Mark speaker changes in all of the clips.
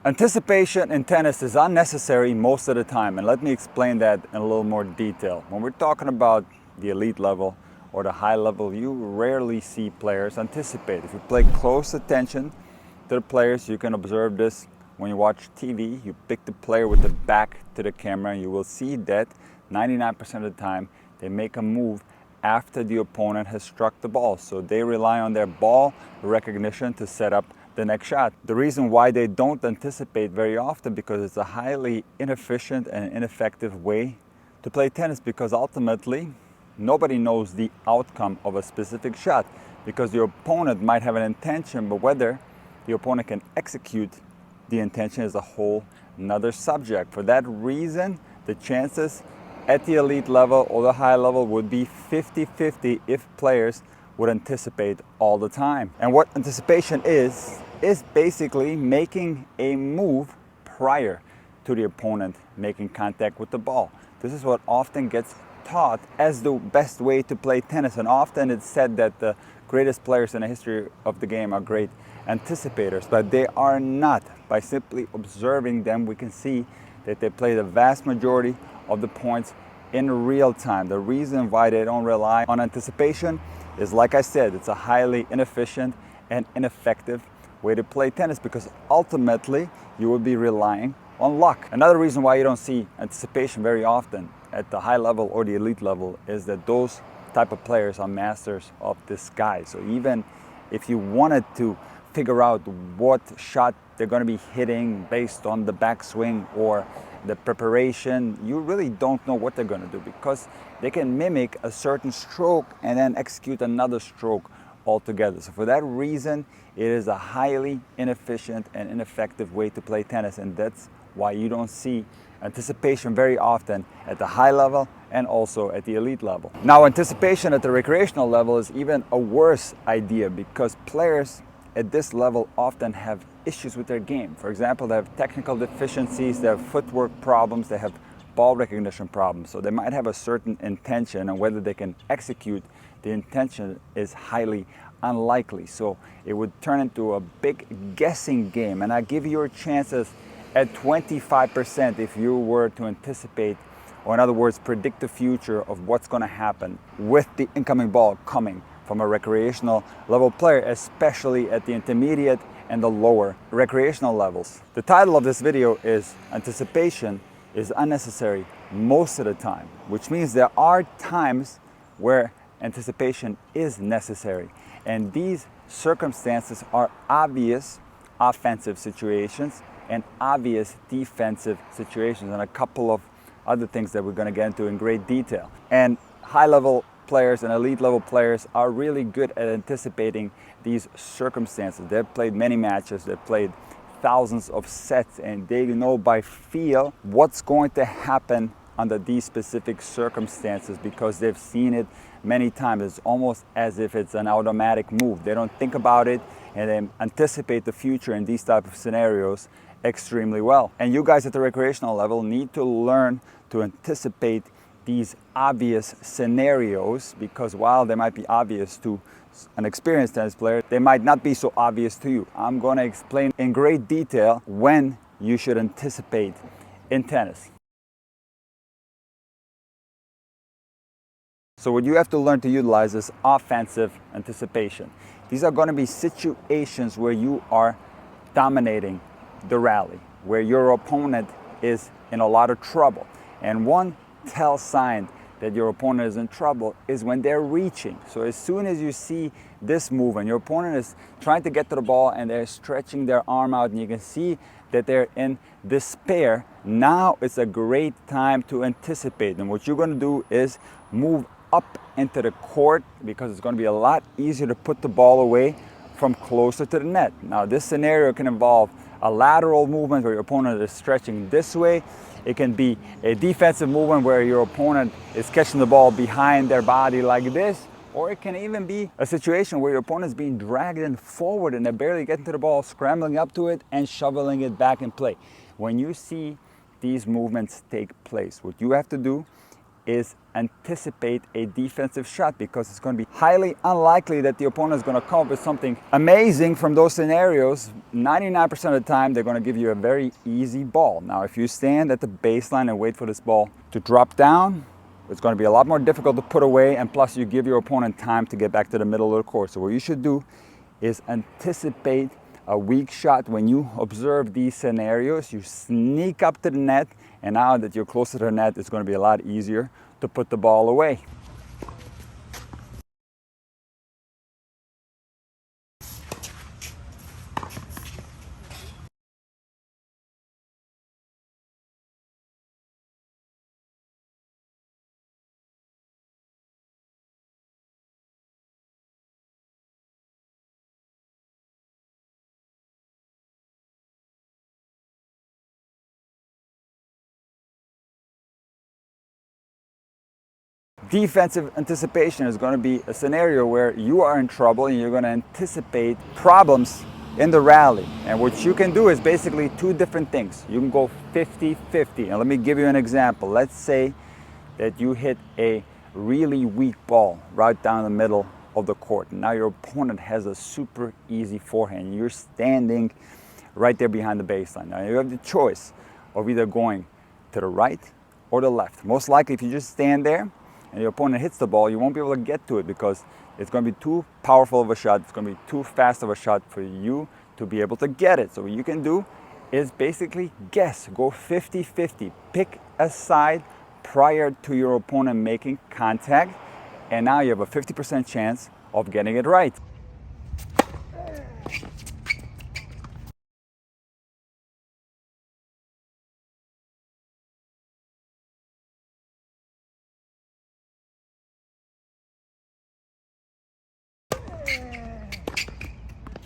Speaker 1: Anticipation in tennis is unnecessary most of the time, and let me explain that in a little more detail. When we're talking about the elite level or the high level, you rarely see players anticipate. If you pay close attention to the players, you can observe this when you watch TV. You pick the player with the back to the camera, and you will see that 99% of the time they make a move after the opponent has struck the ball. So they rely on their ball recognition to set up the next shot. The reason why they don't anticipate very often, because it's a highly inefficient and ineffective way to play tennis, because ultimately nobody knows the outcome of a specific shot, because the opponent might have an intention, but whether the opponent can execute the intention is a whole another subject. For that reason, the chances at the elite level or the high level would be 50-50 if players would anticipate all the time. And what anticipation is basically making a move prior to the opponent making contact with the ball. This is what often gets taught as the best way to play tennis, and often it's said that the greatest players in the history of the game are great anticipators, but they are not. By simply observing them, we can see that they play the vast majority of the points in real time. The reason why they don't rely on anticipation is, like I said, it's a highly inefficient and ineffective way to play tennis, because ultimately you will be relying on luck. Another reason why you don't see anticipation very often at the high level or the elite level is that those type of players are masters of disguise. So even if you wanted to figure out what shot they're going to be hitting based on the backswing or the preparation, you really don't know what they're going to do, because they can mimic a certain stroke and then execute another stroke altogether. So for that reason, it is a highly inefficient and ineffective way to play tennis, and that's why you don't see anticipation very often at the high level and also at the elite level. Now, anticipation at the recreational level is even a worse idea, because players at this level often have issues with their game. For example, they have technical deficiencies, they have footwork problems, they have ball recognition problems. So they might have a certain intention, and whether they can execute the intention is highly unlikely. So it would turn into a big guessing game, and I give your chances at 25% if you were to anticipate, or in other words, predict the future of what's going to happen with the incoming ball coming from a recreational level player, especially at the intermediate and the lower recreational levels. The title of this video is Anticipation is Unnecessary Most of the Time, which means there are times where anticipation is necessary. And these circumstances are obvious offensive situations and obvious defensive situations, and a couple of other things that we're going to get into in great detail. And high-level players and elite level players are really good at anticipating these circumstances. They've played many matches, they've played thousands of sets, and they know by feel what's going to happen under these specific circumstances, because they've seen it many times. It's almost as if it's an automatic move. They don't think about it, and they anticipate the future in these type of scenarios extremely well. And you guys at the recreational level need to learn to anticipate these obvious scenarios, because while they might be obvious to an experienced tennis player, they might not be so obvious to you. I'm going to explain in great detail when you should anticipate in tennis. So what you have to learn to utilize is offensive anticipation. These are going to be situations where you are dominating the rally, where your opponent is in a lot of trouble. And one tell sign that your opponent is in trouble is when they're reaching. So as soon as you see this move and your opponent is trying to get to the ball and they're stretching their arm out and you can see that they're in despair, now it's a great time to anticipate. And what you're going to do is move up into the court, because it's going to be a lot easier to put the ball away from closer to the net. Now this scenario can involve a lateral movement where your opponent is stretching this way. It can be a defensive movement where your opponent is catching the ball behind their body like this, or it can even be a situation where your opponent is being dragged in forward and they're barely getting to the ball, scrambling up to it and shoveling it back in play. When you see these movements take place, what you have to do is anticipate a defensive shot, because it's going to be highly unlikely that the opponent is going to come up with something amazing from those scenarios. 99% of the time, they're going to give you a very easy ball. Now, if you stand at the baseline and wait for this ball to drop down, it's going to be a lot more difficult to put away, and plus you give your opponent time to get back to the middle of the court. So what you should do is anticipate a weak shot. When you observe these scenarios, you sneak up to the net, and now that you're closer to the net, it's going to be a lot easier to put the ball away. Defensive anticipation is going to be a scenario where you are in trouble and you're going to anticipate problems in the rally. And what you can do is basically two different things. You can go 50-50. And let me give you an example. Let's say that you hit a really weak ball right down the middle of the court. And now your opponent has a super easy forehand. You're standing right there behind the baseline. Now you have the choice of either going to the right or the left. Most likely, if you just stand there and your opponent hits the ball, you won't be able to get to it because it's going to be too powerful of a shot. It's going to be too fast of a shot for you to be able to get it. So what you can do is basically guess, go 50-50. Pick a side prior to your opponent making contact, and now you have a 50% chance of getting it right.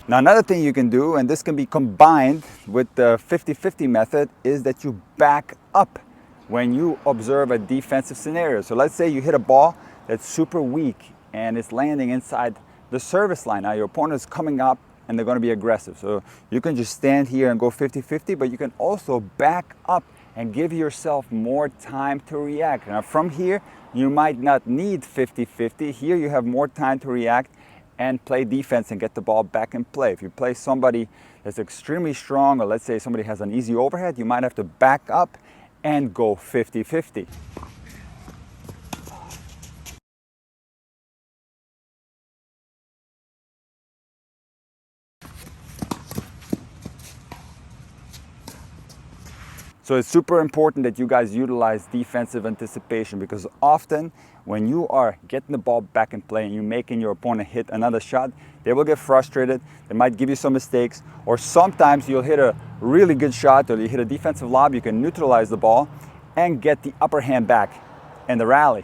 Speaker 1: Now, another thing you can do, and this can be combined with the 50-50 method, is that you back up when you observe a defensive scenario. So let's say you hit a ball that's super weak and it's landing inside the service line. Now your opponent is coming up and they're going to be aggressive. So you can just stand here and go 50-50, but you can also back up and give yourself more time to react. Now from here, you might not need 50-50. Here you have more time to react and play defense and get the ball back in play. If you play somebody that's extremely strong, or let's say somebody has an easy overhead, you might have to back up and go 50-50. So it's super important that you guys utilize defensive anticipation, because often when you are getting the ball back in play and you're making your opponent hit another shot, they will get frustrated. They might give you some mistakes, or sometimes you'll hit a really good shot or you hit a defensive lob, you can neutralize the ball and get the upper hand back in the rally.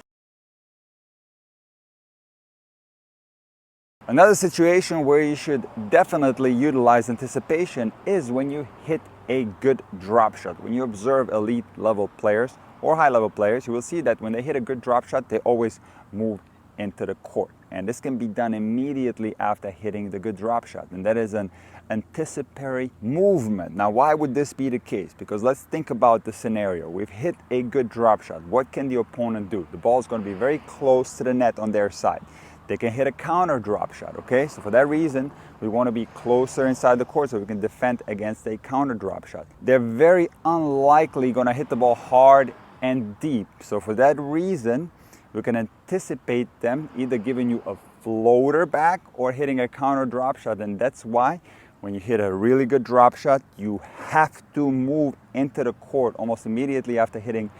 Speaker 1: Another situation where you should definitely utilize anticipation is when you hit a good drop shot. When you observe elite level players or high level players, you will see that when they hit a good drop shot, they always move into the court. And this can be done immediately after hitting the good drop shot. And that is an anticipatory movement. Now, why would this be the case? Because let's think about the scenario. We've hit a good drop shot. What can the opponent do? The ball is going to be very close to the net on their side. They can hit a counter drop shot, okay? So for that reason, we want to be closer inside the court so we can defend against a counter drop shot. They're very unlikely going to hit the ball hard and deep. So for that reason, we can anticipate them either giving you a floater back or hitting a counter drop shot. And that's why when you hit a really good drop shot, you have to move into the court almost immediately after hitting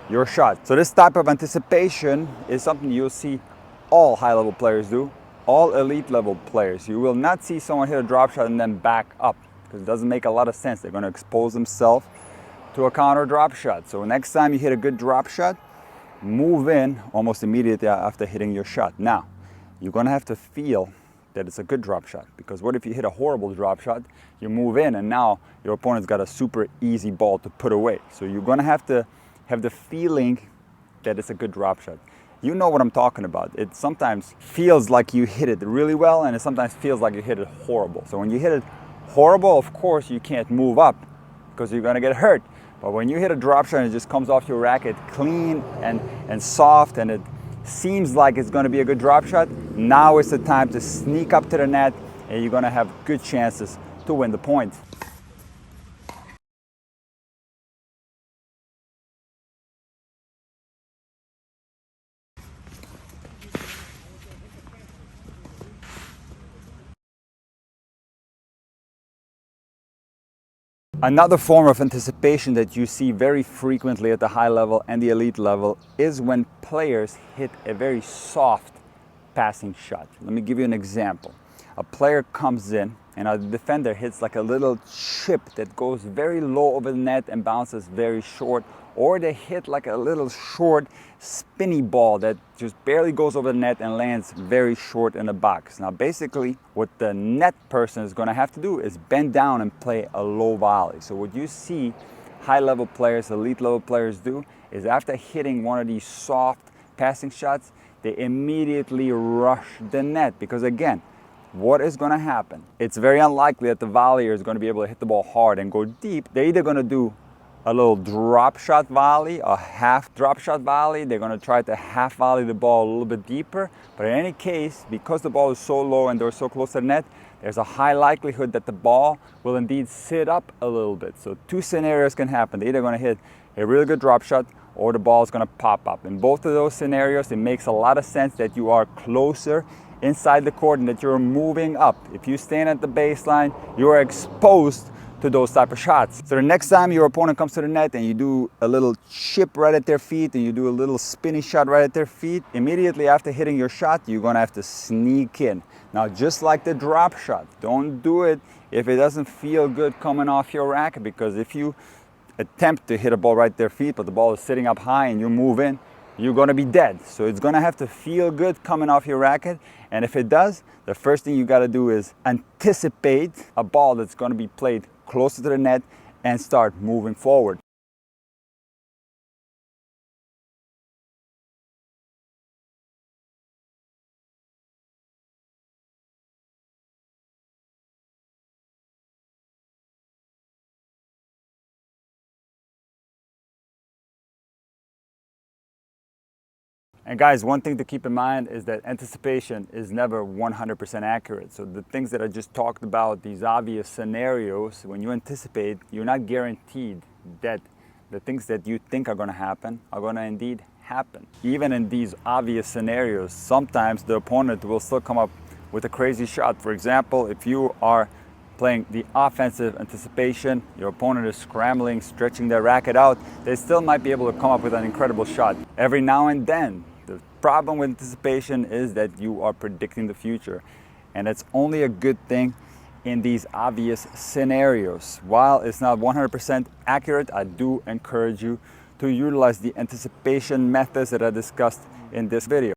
Speaker 1: your shot. So this type of anticipation is something you'll see all high-level players do, all elite-level players. You will not see someone hit a drop shot and then back up, because it doesn't make a lot of sense. They're going to expose themselves to a counter drop shot. So next time you hit a good drop shot, move in almost immediately after hitting your shot. Now, you're going to have to feel that it's a good drop shot, because what if you hit a horrible drop shot, you move in and now your opponent's got a super easy ball to put away. So you're going to have the feeling that it's a good drop shot. You know what I'm talking about. It sometimes feels like you hit it really well, and it sometimes feels like you hit it horrible. So when you hit it horrible, of course, you can't move up because you're going to get hurt. But when you hit a drop shot and it just comes off your racket clean and soft, and it seems like it's going to be a good drop shot, now is the time to sneak up to the net, and you're going to have good chances to win the point. Another form of anticipation that you see very frequently at the high level and the elite level is when players hit a very soft passing shot. Let me give you an example. A player comes in and a defender hits like a little chip that goes very low over the net and bounces very short, or they hit like a little short spinny ball that just barely goes over the net and lands very short in the box. Now basically what the net person is going to have to do is bend down and play a low volley. So what you see high level players, elite level players do is after hitting one of these soft passing shots, they immediately rush the net, because again, what is going to happen? It's very unlikely that the volleyer is going to be able to hit the ball hard and go deep. They're either going to do a little drop shot volley, a half drop shot volley. They're going to try to half volley the ball a little bit deeper. But in any case, because the ball is so low and they're so close to the net, there's a high likelihood that the ball will indeed sit up a little bit. So two scenarios can happen. They're either going to hit a really good drop shot or the ball is going to pop up. In both of those scenarios, it makes a lot of sense that you are closer inside the court and that you're moving up. If you stand at the baseline, you are exposed to those type of shots. So the next time your opponent comes to the net and you do a little chip right at their feet and you do a little spinny shot right at their feet, immediately after hitting your shot, you're going to have to sneak in. Now, just like the drop shot, don't do it if it doesn't feel good coming off your racket, because if you attempt to hit a ball right at their feet but the ball is sitting up high and you move in, you're going to be dead. So it's going to have to feel good coming off your racket. And if it does, the first thing you got to do is anticipate a ball that's going to be played closer to the net and start moving forward. And guys, one thing to keep in mind is that anticipation is never 100% accurate. So the things that I just talked about, these obvious scenarios, when you anticipate, you're not guaranteed that the things that you think are going to happen are going to indeed happen. Even in these obvious scenarios, sometimes the opponent will still come up with a crazy shot. For example, if you are playing the offensive anticipation, your opponent is scrambling, stretching their racket out, they still might be able to come up with an incredible shot. Every now and then, the problem with anticipation is that you are predicting the future. And it's only a good thing in these obvious scenarios. While it's not 100% accurate, I do encourage you to utilize the anticipation methods that I discussed in this video.